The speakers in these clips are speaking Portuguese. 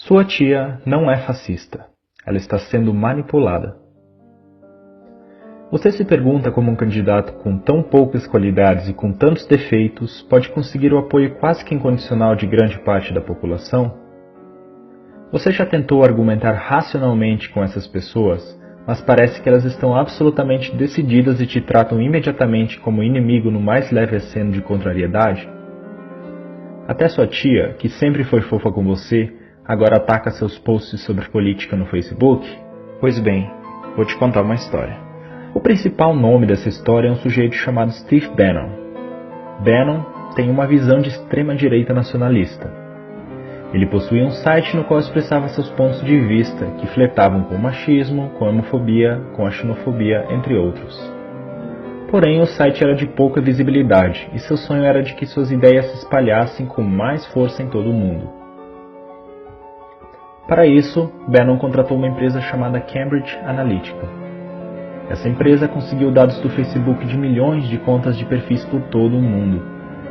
Sua tia não é fascista. Ela está sendo manipulada. Você se pergunta como um candidato com tão poucas qualidades e com tantos defeitos pode conseguir o apoio quase que incondicional de grande parte da população? Você já tentou argumentar racionalmente com essas pessoas, mas parece que elas estão absolutamente decididas e te tratam imediatamente como inimigo no mais leve aceno de contrariedade? Até sua tia, que sempre foi fofa com você, agora ataca seus posts sobre política no Facebook? Pois bem, vou te contar uma história. O principal nome dessa história é um sujeito chamado Steve Bannon. Bannon tem uma visão de extrema-direita nacionalista. Ele possuía um site no qual expressava seus pontos de vista, que flertavam com o machismo, com a homofobia, com a xenofobia, entre outros. Porém, o site era de pouca visibilidade, e seu sonho era de que suas ideias se espalhassem com mais força em todo o mundo. Para isso, Bannon contratou uma empresa chamada Cambridge Analytica. Essa empresa conseguiu dados do Facebook de milhões de contas de perfis por todo o mundo,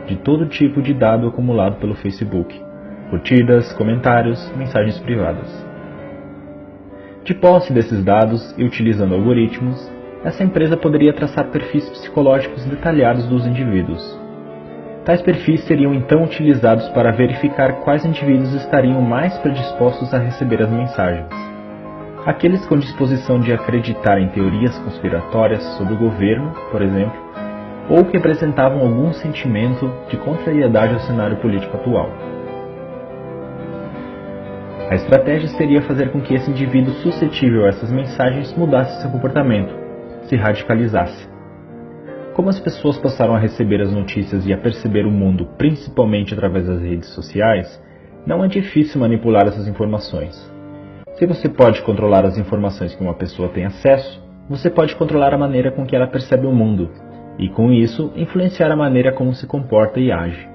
de todo tipo de dado acumulado pelo Facebook, curtidas, comentários, mensagens privadas. De posse desses dados e utilizando algoritmos, essa empresa poderia traçar perfis psicológicos detalhados dos indivíduos. Tais perfis seriam então utilizados para verificar quais indivíduos estariam mais predispostos a receber as mensagens. Aqueles com disposição de acreditar em teorias conspiratórias sobre o governo, por exemplo, ou que apresentavam algum sentimento de contrariedade ao cenário político atual. A estratégia seria fazer com que esse indivíduo suscetível a essas mensagens mudasse seu comportamento, se radicalizasse. Como as pessoas passaram a receber as notícias e a perceber o mundo principalmente através das redes sociais, não é difícil manipular essas informações. Se você pode controlar as informações que uma pessoa tem acesso, você pode controlar a maneira com que ela percebe o mundo, e com isso influenciar a maneira como se comporta e age.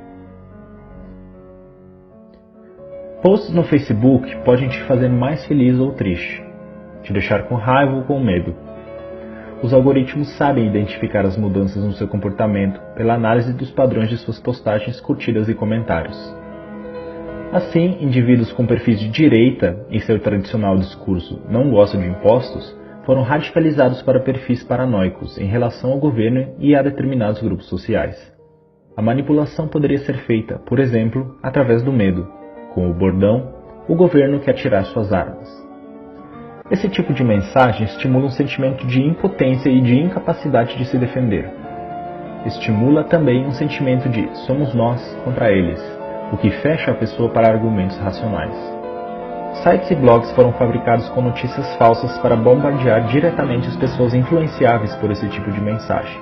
Posts no Facebook podem te fazer mais feliz ou triste, te deixar com raiva ou com medo. Os algoritmos sabem identificar as mudanças no seu comportamento pela análise dos padrões de suas postagens, curtidas e comentários. Assim, indivíduos com perfis de direita em seu tradicional discurso "não gosto de impostos" foram radicalizados para perfis paranoicos em relação ao governo e a determinados grupos sociais. A manipulação poderia ser feita, por exemplo, através do medo, com o bordão "o governo quer tirar suas armas". Esse tipo de mensagem estimula um sentimento de impotência e de incapacidade de se defender. Estimula também um sentimento de "somos nós contra eles", o que fecha a pessoa para argumentos racionais. Sites e blogs foram fabricados com notícias falsas para bombardear diretamente as pessoas influenciáveis por esse tipo de mensagem.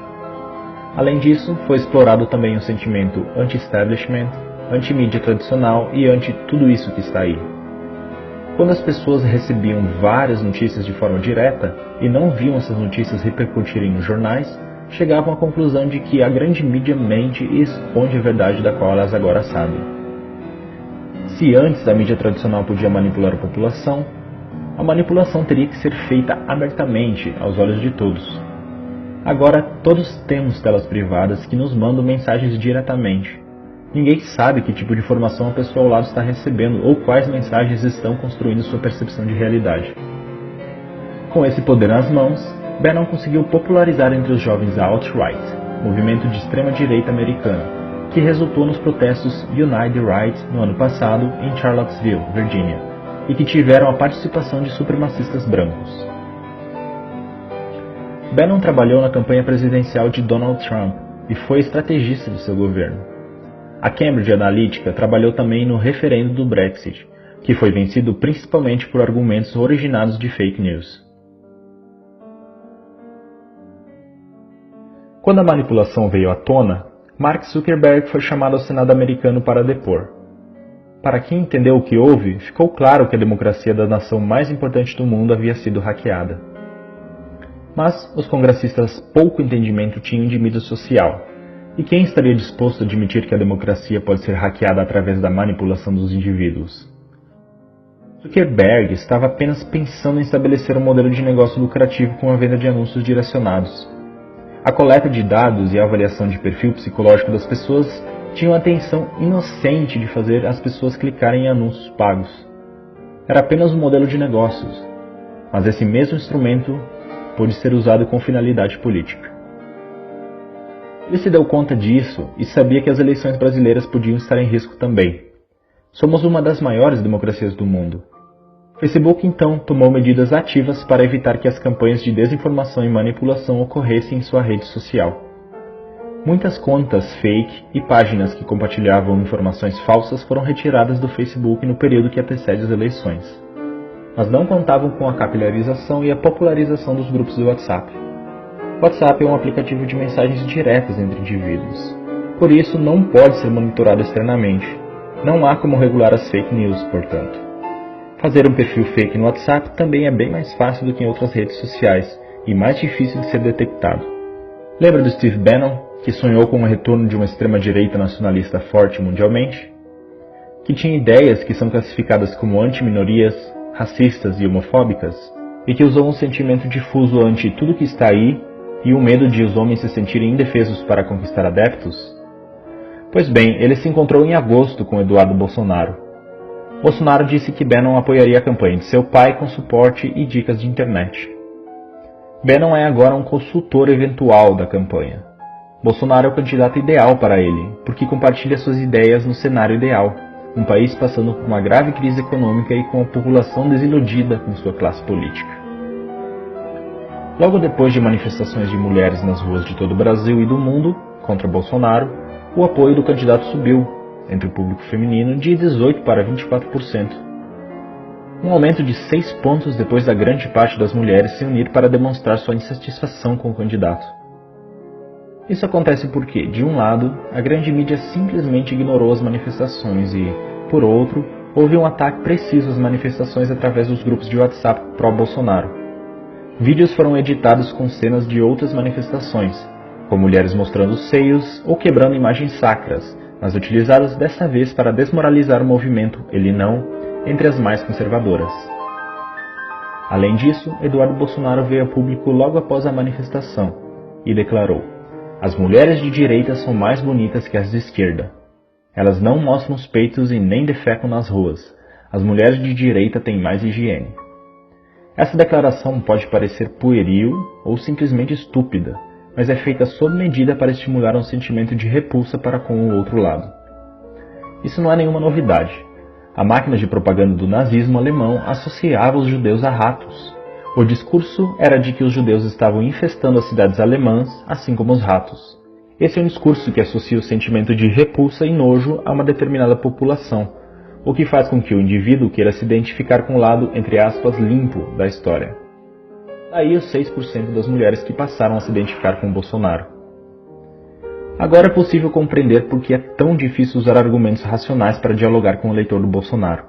Além disso, foi explorado também o sentimento anti-establishment, anti-mídia tradicional e anti-tudo isso que está aí. Quando as pessoas recebiam várias notícias de forma direta e não viam essas notícias repercutirem nos jornais, chegavam à conclusão de que a grande mídia mente e esconde a verdade da qual elas agora sabem. Se antes a mídia tradicional podia manipular a população, a manipulação teria que ser feita abertamente aos olhos de todos. Agora todos temos telas privadas que nos mandam mensagens diretamente. Ninguém sabe que tipo de informação a pessoa ao lado está recebendo ou quais mensagens estão construindo sua percepção de realidade. Com esse poder nas mãos, Bannon conseguiu popularizar entre os jovens a alt-right, movimento de extrema-direita americano, que resultou nos protestos Unite the Right no ano passado em Charlottesville, Virgínia, e que tiveram a participação de supremacistas brancos. Bannon trabalhou na campanha presidencial de Donald Trump e foi estrategista de seu governo. A Cambridge Analytica trabalhou também no referendo do Brexit, que foi vencido principalmente por argumentos originados de fake news. Quando a manipulação veio à tona, Mark Zuckerberg foi chamado ao Senado americano para depor. Para quem entendeu o que houve, ficou claro que a democracia da nação mais importante do mundo havia sido hackeada. Mas os congressistas pouco entendimento tinham de mídia social. E quem estaria disposto a admitir que a democracia pode ser hackeada através da manipulação dos indivíduos? Zuckerberg estava apenas pensando em estabelecer um modelo de negócio lucrativo com a venda de anúncios direcionados. A coleta de dados e a avaliação de perfil psicológico das pessoas tinham a intenção inocente de fazer as pessoas clicarem em anúncios pagos. Era apenas um modelo de negócios, mas esse mesmo instrumento pôde ser usado com finalidade política. Ele se deu conta disso e sabia que as eleições brasileiras podiam estar em risco também. Somos uma das maiores democracias do mundo. O Facebook, então, tomou medidas ativas para evitar que as campanhas de desinformação e manipulação ocorressem em sua rede social. Muitas contas fake e páginas que compartilhavam informações falsas foram retiradas do Facebook no período que antecede as eleições. Mas não contavam com a capilarização e a popularização dos grupos do WhatsApp. O WhatsApp é um aplicativo de mensagens diretas entre indivíduos. Por isso, não pode ser monitorado externamente. Não há como regular as fake news, portanto. Fazer um perfil fake no WhatsApp também é bem mais fácil do que em outras redes sociais e mais difícil de ser detectado. Lembra do Steve Bannon, que sonhou com o retorno de uma extrema-direita nacionalista forte mundialmente? Que tinha ideias que são classificadas como anti-minorias, racistas e homofóbicas, e que usou um sentimento difuso ante tudo que está aí e o medo de os homens se sentirem indefesos para conquistar adeptos? Pois bem, ele se encontrou em agosto com Eduardo Bolsonaro. Bolsonaro disse que Bannon apoiaria a campanha de seu pai com suporte e dicas de internet. Bannon é agora um consultor eventual da campanha. Bolsonaro é o candidato ideal para ele, porque compartilha suas ideias no cenário ideal, um país passando por uma grave crise econômica e com a população desiludida com sua classe política. Logo depois de manifestações de mulheres nas ruas de todo o Brasil e do mundo contra Bolsonaro, o apoio do candidato subiu, entre o público feminino, de 18% para 24%. Um aumento de 6 pontos depois da grande parte das mulheres se unir para demonstrar sua insatisfação com o candidato. Isso acontece porque, de um lado, a grande mídia simplesmente ignorou as manifestações e, por outro, houve um ataque preciso às manifestações através dos grupos de WhatsApp pró-Bolsonaro. Vídeos foram editados com cenas de outras manifestações, com mulheres mostrando seios ou quebrando imagens sacras, mas utilizadas desta vez para desmoralizar o movimento Ele Não entre as mais conservadoras. Além disso, Eduardo Bolsonaro veio a público logo após a manifestação e declarou: "As mulheres de direita são mais bonitas que as de esquerda. Elas não mostram os peitos e nem defecam nas ruas. As mulheres de direita têm mais higiene." Essa declaração pode parecer pueril ou simplesmente estúpida, mas é feita sob medida para estimular um sentimento de repulsa para com o outro lado. Isso não é nenhuma novidade. A máquina de propaganda do nazismo alemão associava os judeus a ratos. O discurso era de que os judeus estavam infestando as cidades alemãs, assim como os ratos. Esse é um discurso que associa o sentimento de repulsa e nojo a uma determinada população, o que faz com que o indivíduo queira se identificar com o lado, entre aspas, limpo da história. Daí os 6% das mulheres que passaram a se identificar com Bolsonaro. Agora é possível compreender por que é tão difícil usar argumentos racionais para dialogar com o eleitor do Bolsonaro.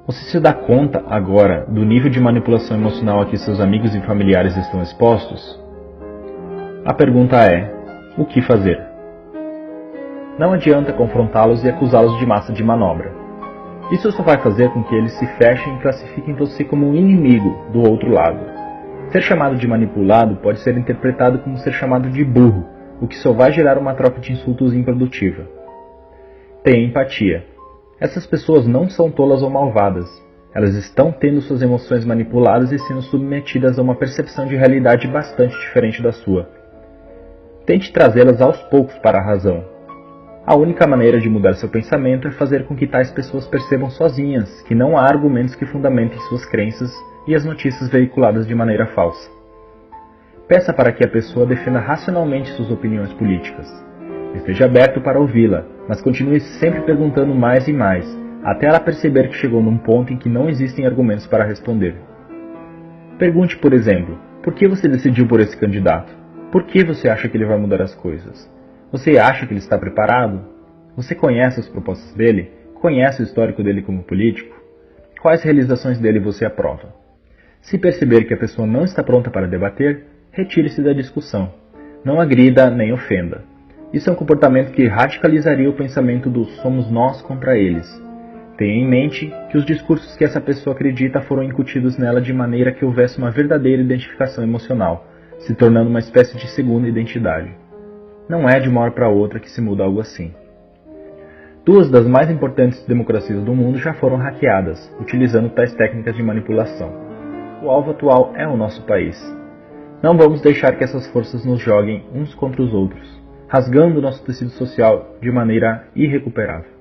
Você se dá conta, agora, do nível de manipulação emocional a que seus amigos e familiares estão expostos? A pergunta é: o que fazer? Não adianta confrontá-los e acusá-los de massa de manobra. Isso só vai fazer com que eles se fechem e classifiquem você como um inimigo do outro lado. Ser chamado de manipulado pode ser interpretado como ser chamado de burro, o que só vai gerar uma troca de insultos improdutiva. Tenha empatia. Essas pessoas não são tolas ou malvadas. Elas estão tendo suas emoções manipuladas e sendo submetidas a uma percepção de realidade bastante diferente da sua. Tente trazê-las aos poucos para a razão. A única maneira de mudar seu pensamento é fazer com que tais pessoas percebam sozinhas que não há argumentos que fundamentem suas crenças e as notícias veiculadas de maneira falsa. Peça para que a pessoa defenda racionalmente suas opiniões políticas. Esteja aberto para ouvi-la, mas continue sempre perguntando mais e mais, até ela perceber que chegou num ponto em que não existem argumentos para responder. Pergunte, por exemplo, por que você decidiu por esse candidato? Por que você acha que ele vai mudar as coisas? Você acha que ele está preparado? Você conhece as propostas dele? Conhece o histórico dele como político? Quais realizações dele você aprova? Se perceber que a pessoa não está pronta para debater, retire-se da discussão. Não agrida nem ofenda. Isso é um comportamento que radicalizaria o pensamento do somos nós contra eles. Tenha em mente que os discursos que essa pessoa acredita foram incutidos nela de maneira que houvesse uma verdadeira identificação emocional, se tornando uma espécie de segunda identidade. Não é de uma hora para outra que se muda algo assim. Duas das mais importantes democracias do mundo já foram hackeadas, utilizando tais técnicas de manipulação. O alvo atual é o nosso país. Não vamos deixar que essas forças nos joguem uns contra os outros, rasgando nosso tecido social de maneira irrecuperável.